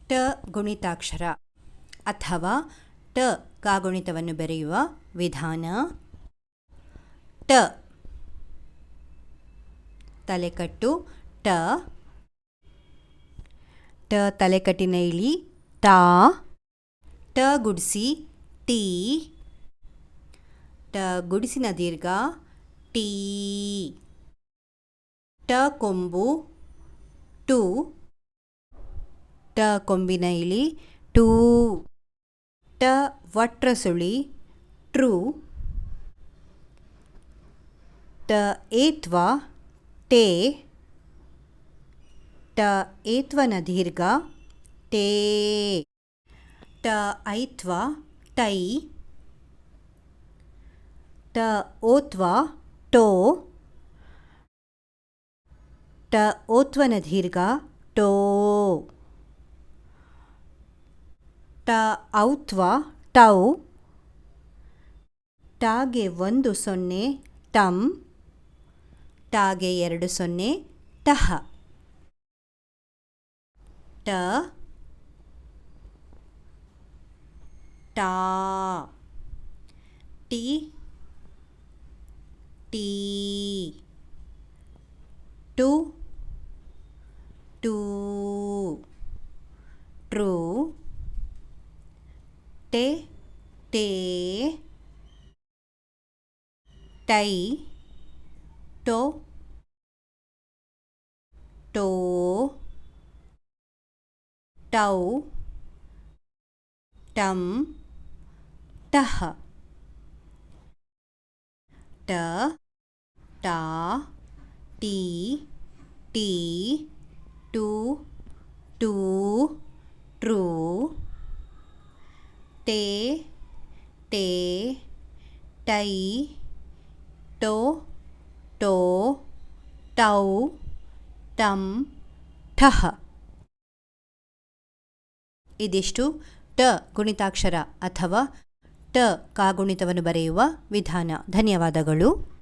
ಟ ಗುಣಿತಾಕ್ಷರ ಅಥವಾ ಟ ಕಾಗುಣಿತವನ್ನು ಬರೆಯುವ ವಿಧಾನ. ಟ ತಲೆಕಟ್ಟು ಟ, ಟ ತಲೆಕಟ್ಟಿನ ಇಳಿ ತಾ, ಟ ಗುಡಿಸಿ ಟಿ, ಟ ಗುಡಿಸಿನ ದೀರ್ಘ ಟೀ, ಟ ಕೊಂಬು ಟು, ಟ ಕೊಂಬಿನ ಇಳಿ ಟೂ, ಟ ವಟ್ರಸುಳಿ ಟ್ರೂ, ಟ ಏತ್ವ ಟೇ, ಟ ಏತ್ವನ ದೀರ್ಘ ಟೇ, ಟ ಐತ್ವ ಟೈ, ಟ ಓತ್ವ ಟೋ, ಟ ಓತ್ವನ ದೀರ್ಘ ಟೋ, ಟ ಔತ್ವ ಟೌ, ಟಾಗೆ 1 0 ಟಂ, ಟಾಗೆ 2 0 ಟಹ, ಟ ಟಾ, ಟಿ ಟೀ, ಟು ಟೂ, ಟ್ರೂ, ಟೆ ಟೇ, ಟೈ ಟೊ ಟೋ, ಟೌ ಟಂ, ಟಹ, ಟ ಟಾ, ಟೀ ಟೀ, ಟು ಟೂ, ಟ್ರೂ, ಟೇ ಟೇ, ಟೈ ಟೊ ಟೋ, ಟೌ ಟಂ, ಠಹ. ಇದಿಷ್ಟು ಟ ಗುಣಿತಾಕ್ಷರ ಅಥವಾ ಟ ಕಾಗುಣಿತವನ್ನು ಬರೆಯುವ ವಿಧಾನ. ಧನ್ಯವಾದಗಳು.